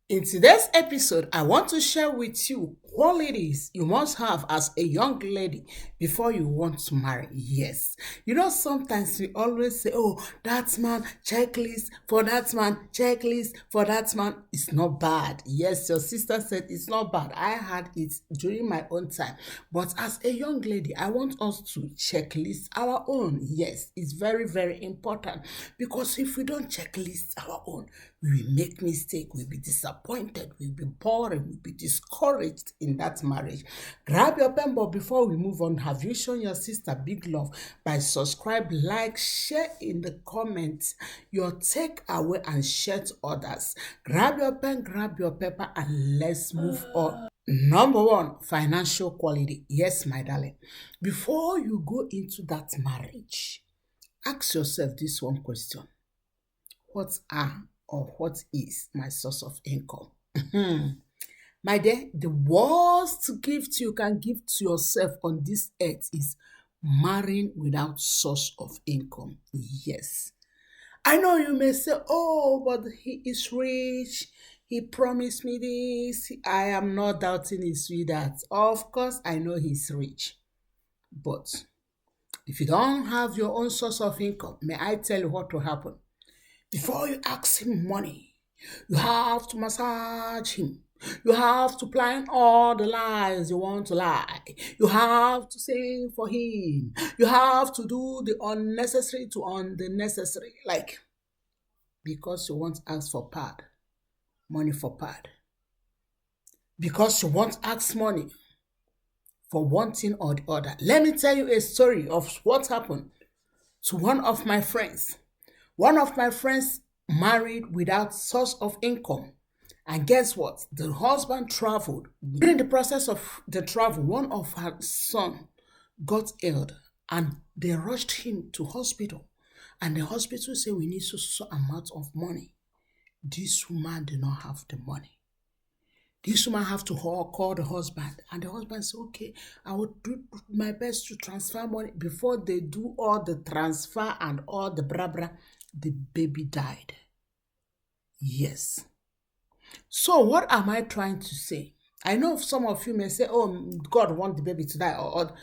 In today's episode, I want to share with you qualities you must have as a young lady before you want to marry. Yes. Sometimes we always say, oh, that man, checklist for that man, checklist for that man. It's not bad. Yes, your sister said it's not bad. I had it during my own time. But as a young lady, I want us to checklist our own. Yes, it's very, very important because if we don't checklist our own, we will make mistake, we'll be disappointed, we'll be boring, we'll be discouraged in that marriage. Grab your pen, but before we move on, have you shown your sister big love by subscribe, like, share in the comments your takeaway and share to others. Grab your pen, grab your paper, and let's move on. Number one, financial quality. Yes, my darling. Before you go into that marriage, ask yourself this one question: what are or what is my source of income? My dear, the worst gift you can give to yourself on this earth is marrying without source of income. Yes. I know you may say, oh, but he is rich. He promised me this. I am not doubting his sweetheart. Of course, I know he's rich. But if you don't have your own source of income, may I tell you what will happen? Before you ask him money, you have to massage him. You have to plan all the lies you want to lie. You have to sing for him. You have to do the unnecessary to on the necessary. Like, because you want to ask for pad, money for pad. Because you want to ask money for one thing or the other. Let me tell you a story of what happened to one of my friends. One of my friends married without source of income. And guess what? The husband traveled. During the process of the travel, one of her son got ill and they rushed him to hospital. And the hospital said, we need so amount of money. This woman did not have the money. This woman have to call the husband. And the husband said, okay, I will do my best to transfer money. Before they do all the transfer and all the bra, the baby died. Yes. So what am I trying to say? I know some of you may say, oh, God want the baby to die. Or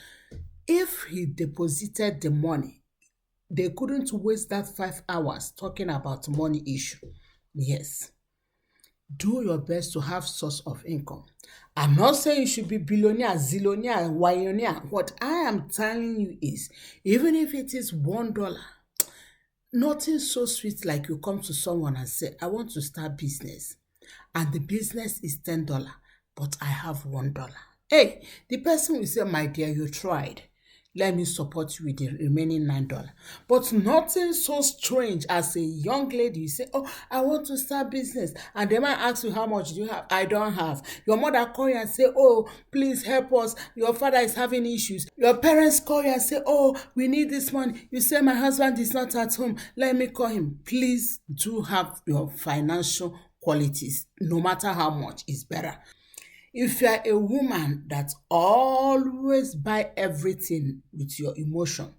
if he deposited the money, they couldn't waste that 5 hours talking about money issue. Yes. Do your best to have source of income. I'm not saying you should be billionaire, zillionaire, willionaire. What I am telling you is, even if it is $1, nothing so sweet like you come to someone and say, I want to start business. And the business is $10, but I have $1. Hey, the person will say, my dear, you tried. Let me support you with the remaining $9. But nothing so strange as a young lady, you say, oh, I want to start business. And they might ask you, how much do you have? I don't have. Your mother call you and say, oh, please help us. Your father is having issues. Your parents call you and say, oh, we need this money. You say, my husband is not at home. Let me call him. Please do have your financial qualities, no matter how much, is better. If you are a woman that always buy everything with your emotion,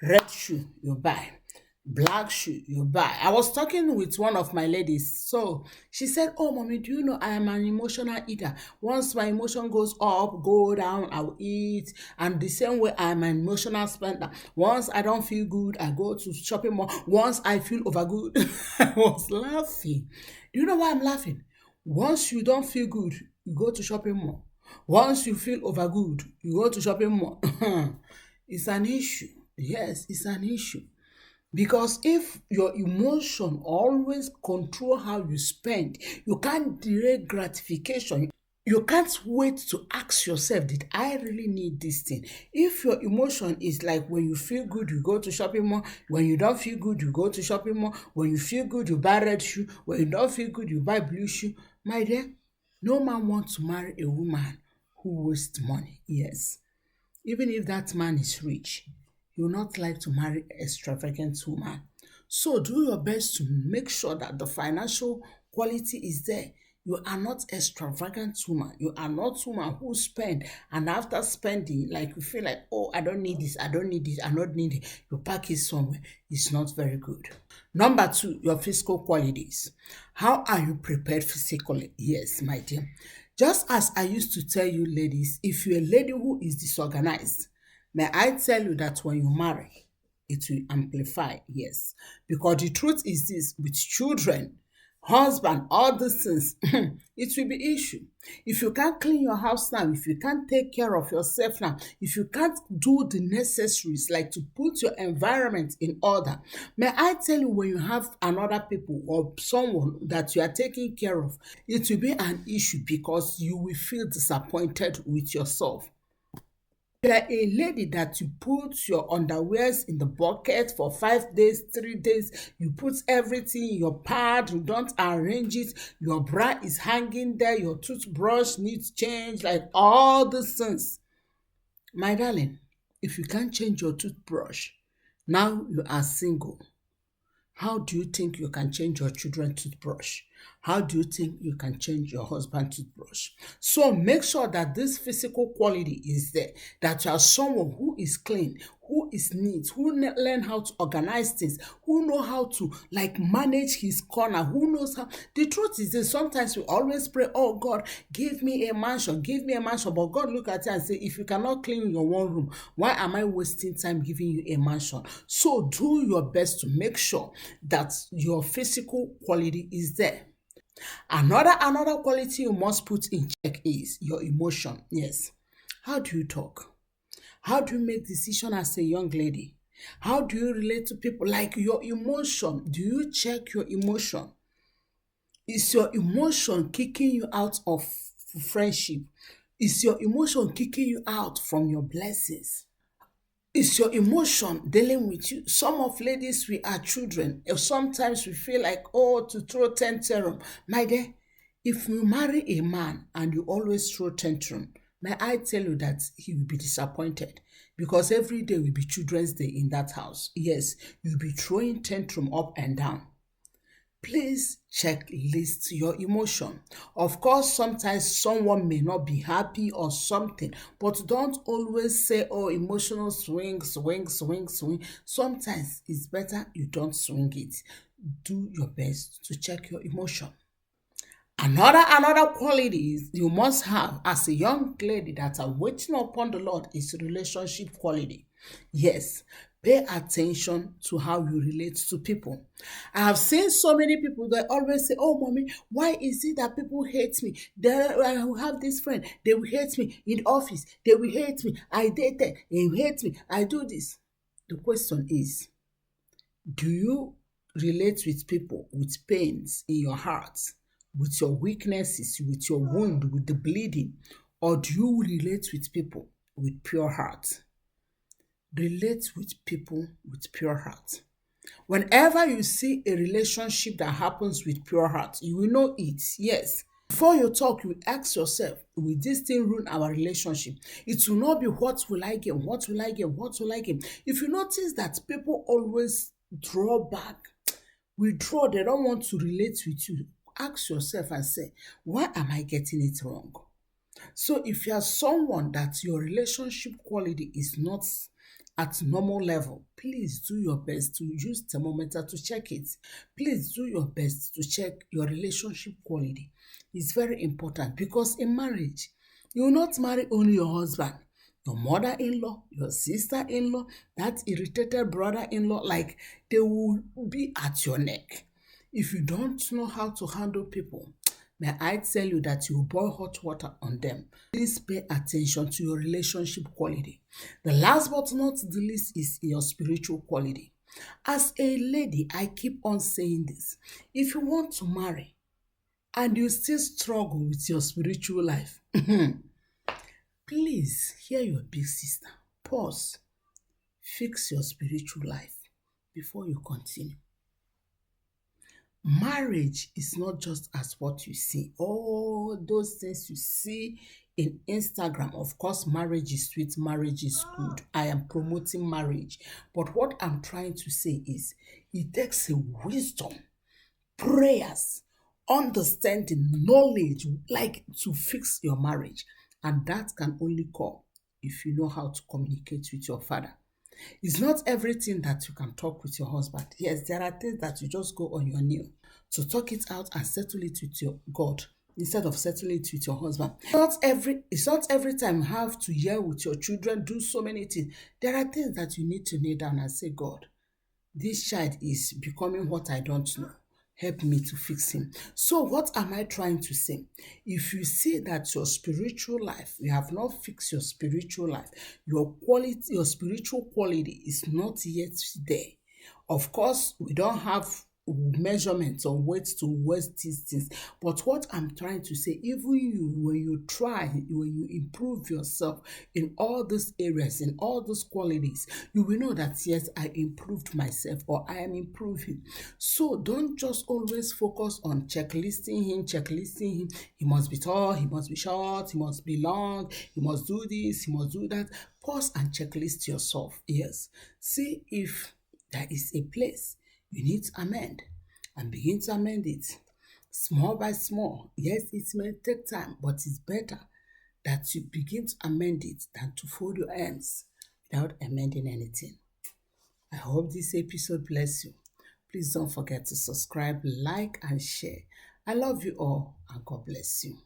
red shoe you buy, black shoe you buy. I was talking with one of my ladies, so she said, oh mommy, do you know I am an emotional eater? Once my emotion goes up, go down, I will eat. And the same way I am an emotional spender. Once I don't feel good, I go to shopping mall. Once I feel over good, I was laughing. Do you know why I'm laughing? Once you don't feel good, you go to shopping mall. Once you feel over good, you go to shopping mall. It's an issue. Yes, it's an issue. Because if your emotion always control how you spend, you can't delay gratification. You can't wait to ask yourself, did I really need this thing? If your emotion is like when you feel good, you go to shopping mall. When you don't feel good, you go to shopping mall. When you feel good, you buy red shoe. When you don't feel good, you buy blue shoe. My dear, no man wants to marry a woman who wastes money. Yes. Even if that man is rich, you will not like to marry an extravagant woman. So do your best to make sure that the financial quality is there. You are not extravagant woman. You are not woman who spend, and after spending, like you feel like, oh, I don't need this, I don't need this, I don't need it. You pack it somewhere. It's not very good. Number two, your physical qualities. How are you prepared physically? Yes, my dear. Just as I used to tell you, ladies, if you're a lady who is disorganized, may I tell you that when you marry, it will amplify, yes. Because the truth is this, with children, husband, all these things, it will be issue. If you can't clean your house now, if you can't take care of yourself now, if you can't do the necessaries like to put your environment in order, may I tell you, when you have another people or someone that you are taking care of, it will be an issue because you will feel disappointed with yourself. You are a lady that you put your underwears in the bucket for 5 days, 3 days, you put everything in your pad, you don't arrange it, your bra is hanging there, your toothbrush needs change, like all these things. My darling, if you can't change your toothbrush, now you are single. How do you think you can change your children's toothbrush? How do you think you can change your husband's toothbrush? So make sure that this physical quality is there, that you are someone who is clean, who is neat, who learn how to organize things, who know how to like manage his corner, who knows how. The truth is that sometimes we always pray, oh God, give me a mansion, give me a mansion. But God look at you and say, if you cannot clean your one room, why am I wasting time giving you a mansion? So do your best to make sure that your physical quality is there. Another quality you must put in check is your emotion. Yes. How do you talk? How do you make decision as a young lady? How do you relate to people? Like your emotion. Do you check your emotion? Is your emotion kicking you out of friendship? Is your emotion kicking you out from your blessings? Is your emotion dealing with you? Some of ladies, we are children. Sometimes we feel like, oh, to throw tantrum. My dear, if you marry a man and you always throw tantrum, may I tell you that he will be disappointed because every day will be Children's Day in that house. Yes, you'll be throwing tantrum up and down. Please checklist your emotion. Of course, sometimes someone may not be happy or something, but don't always say, oh, emotional swing, swing, swing, swing. Sometimes it's better you don't swing it. Do your best to check your emotion. Another qualities you must have as a young lady that are waiting upon the Lord is relationship quality. Yes, pay attention to how you relate to people. I have seen so many people that always say, oh, mommy, why is it that people hate me? I will have this friend, they will hate me in office, they will hate me. I date them, they will hate me. I do this. The question is, do you relate with people with pains in your heart, with your weaknesses, with your wound, with the bleeding? Or do you relate with people with pure heart? Relate with people with pure heart. Whenever you see a relationship that happens with pure heart, you will know it. Yes. Before you talk, you ask yourself, will this thing ruin our relationship? It will not be what will I gain, what will I gain, what will I gain. If you notice that people always draw back, withdraw, they don't want to relate with you, ask yourself and say, why am I getting it wrong? So if you are someone that your relationship quality is not at normal level, please do your best to use thermometer to check it. Please do your best to check your relationship quality. It's very important because in marriage, you will not marry only your husband, your mother-in-law, your sister-in-law, that irritated brother-in-law, like they will be at your neck. If you don't know how to handle people, may I tell you that you boil hot water on them. Please pay attention to your relationship quality. The last but not the least is your spiritual quality. As a lady, I keep on saying this. If you want to marry and you still struggle with your spiritual life, please hear your big sister. Pause. Fix your spiritual life before you continue. Marriage is not just as what you see. All those things you see in Instagram. Of course, marriage is sweet, marriage is good. I am promoting marriage. But what I'm trying to say is it takes a wisdom, prayers, understanding, knowledge, like to fix your marriage. And that can only come if you know how to communicate with your father. It's not everything that you can talk with your husband. Yes, there are things that you just go on your knee to talk it out and settle it with your God instead of settling it with your husband. It's not every time you have to yell with your children, do so many things. There are things that you need to kneel down and say, God, this child is becoming what I don't know. Help me to fix him. So, what am I trying to say? If you see that your spiritual life, you have not fixed your spiritual life, your quality, your spiritual quality is not yet there. Of course, we don't have measurements or weights to weigh these things. But what I'm trying to say, even you, when you try, when you improve yourself in all these areas, in all those qualities, you will know that yes, I improved myself or I am improving. So don't just always focus on checklisting him, checklisting him. He must be tall, he must be short, he must be long, he must do this, he must do that. Pause and checklist yourself. Yes. See if there is a place you need to amend and begin to amend it small by small. Yes, it may take time, but it's better that you begin to amend it than to fold your hands without amending anything. I hope this episode bless you. Please don't forget to subscribe, like, and share. I love you all, and God bless you.